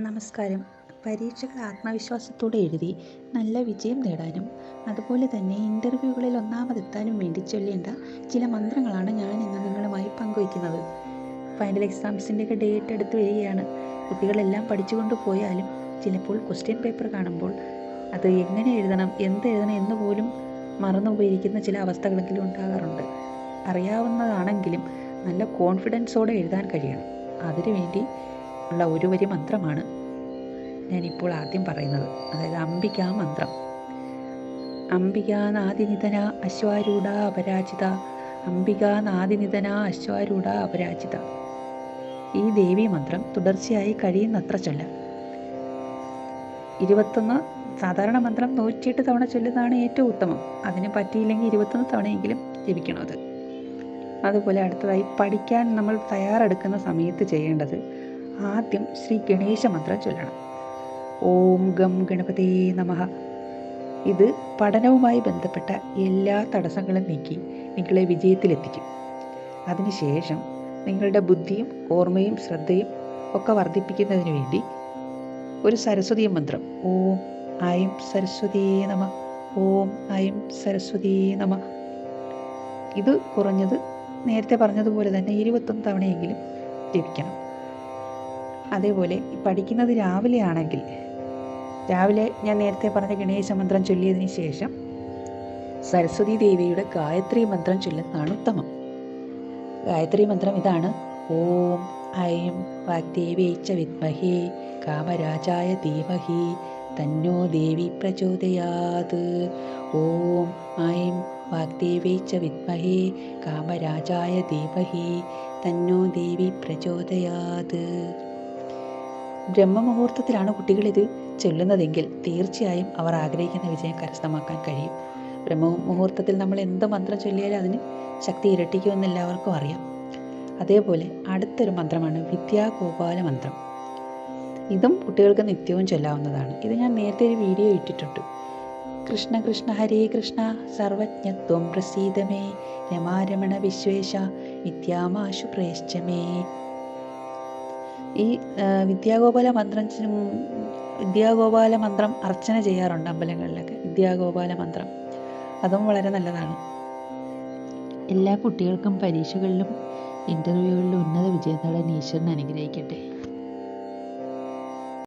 നമസ്കാരം. പരീക്ഷകൾ ആത്മവിശ്വാസത്തോടെ എഴുതി നല്ല വിജയം നേടാനും അതുപോലെ തന്നെ ഇൻ്റർവ്യൂകളിൽ ഒന്നാമതെത്താനും വേണ്ടി ചൊല്ലേണ്ട ചില മന്ത്രങ്ങളാണ് ഞാൻ ഇന്ന് നിങ്ങളുമായി പങ്കുവയ്ക്കുന്നത്. ഫൈനൽ എക്സാംസിൻ്റെയൊക്കെ ഡേറ്റ് അടുത്ത് വരികയാണ്. കുട്ടികളെല്ലാം പഠിച്ചുകൊണ്ട് പോയാലും ചിലപ്പോൾ ക്വസ്റ്റ്യൻ പേപ്പർ കാണുമ്പോൾ അത് എങ്ങനെ എഴുതണം, എന്ത് എഴുതണം എന്ന് പോലും മറന്നുപോയിരിക്കുന്ന ചില അവസ്ഥകളെങ്കിലും ഉണ്ടാകാറുണ്ട്. അറിയാവുന്നതാണെങ്കിലും നല്ല കോൺഫിഡൻസോടെ എഴുതാൻ കഴിയണം. അതിനുവേണ്ടി ഉള്ള ഒരു വരി മന്ത്രമാണ് ഞാനിപ്പോൾ ആദ്യം പറയുന്നത്. അതായത് അംബികാ മന്ത്രം. അംബികാനാദിനിധന അശ്വാരൂഢ അപരാജിത, അംബികാനാദിനിധന അശ്വാരൂഢ അപരാജിത. ഈ ദേവീ മന്ത്രം തുടർച്ചയായി കഴിയുന്നത്ര ചൊല്ലാം. 21 സാധാരണ മന്ത്രം 108 തവണ ചൊല്ലുന്നതാണ് ഏറ്റവും ഉത്തമം. അതിന് പറ്റിയില്ലെങ്കിൽ 21 തവണയെങ്കിലും ജപിക്കണം. അതുപോലെ അടുത്തതായി പഠിക്കാൻ നമ്മൾ തയ്യാറെടുക്കുന്ന സമയത്ത് ചെയ്യേണ്ടത് ആദ്യം ശ്രീ ഗണേശ മന്ത്രം ചൊല്ലണം. ഓം ഗം ഗണപതേ നമഃ. ഇത് പഠനവുമായി ബന്ധപ്പെട്ട എല്ലാ തടസ്സങ്ങളും നീക്കി നിങ്ങളെ വിജയത്തിലെത്തിക്കും. അതിനുശേഷം നിങ്ങളുടെ ബുദ്ധിയും ഓർമ്മയും ശ്രദ്ധയും ഒക്കെ വർദ്ധിപ്പിക്കുന്നതിന് വേണ്ടി ഒരു സരസ്വതി മന്ത്രം, ഓം ഐം സരസ്വതീ നമഃ, ഓം ഐം സരസ്വതീ നമഃ. ഇത് കുറഞ്ഞത് നേരത്തെ പറഞ്ഞതുപോലെ തന്നെ 21 തവണയെങ്കിലും ജപിക്കണം. അതേപോലെ പഠിക്കുന്നത് രാവിലെ ആണെങ്കിൽ രാവിലെ ഞാൻ നേരത്തെ പറഞ്ഞ ഗണേശ മന്ത്രം ചൊല്ലിയതിന് ശേഷം സരസ്വതി ദേവിയുടെ ഗായത്രി മന്ത്രം ചൊല്ലുന്നതാണ് ഉത്തമം. ഗായത്രി മന്ത്രം ഇതാണ്: ഓം ഐം വാഗ്ദേവ്യൈ ച വിദ്മഹേ കാമരാജായ ധീമഹി തന്നോ ദേവി പ്രചോദയാത്. ഓം ഐം വാഗ്ദേവ്യൈ ച വിദ്മഹേ കാമരാജായ ധീമഹി തന്നോ ദേവി പ്രചോദയാത്. ബ്രഹ്മമുഹൂർത്തത്തിലാണ് കുട്ടികളിത് ചൊല്ലുന്നതെങ്കിൽ തീർച്ചയായും അവർ ആഗ്രഹിക്കുന്ന വിജയം കരസ്ഥമാക്കാൻ കഴിയും. ബ്രഹ്മമുഹൂർത്തത്തിൽ നമ്മൾ എന്ത് മന്ത്രം ചൊല്ലിയാലും അതിന് ശക്തി ഇരട്ടിക്കുമെന്ന് എല്ലാവർക്കും അറിയാം. അതേപോലെ അടുത്തൊരു മന്ത്രമാണ് വിദ്യാഗോപാല മന്ത്രം. ഇതും കുട്ടികൾക്ക് നിത്യവും ചൊല്ലാവുന്നതാണ്. ഇത് ഞാൻ നേരത്തെ ഒരു വീഡിയോ ഇട്ടിട്ടുണ്ട്. കൃഷ്ണ കൃഷ്ണ ഹരേ കൃഷ്ണ സർവജ്ഞത്വം പ്രസീദമേ രമാരമണ വിശ്വേശ വിദ്യാമാശു പ്രേശ്ചമേ. ഈ വിദ്യാഗോപാല മന്ത്രം അർച്ചന ചെയ്യാറുണ്ട് അമ്പലങ്ങളിലൊക്കെ. വിദ്യാഗോപാല മന്ത്രം അതും വളരെ നല്ലതാണ്. എല്ലാ കുട്ടികൾക്കും പരീക്ഷകളിലും ഇൻ്റർവ്യൂകളിലും ഉന്നത വിജയം നേടാൻ ഈശ്വരൻ അനുഗ്രഹിക്കട്ടെ.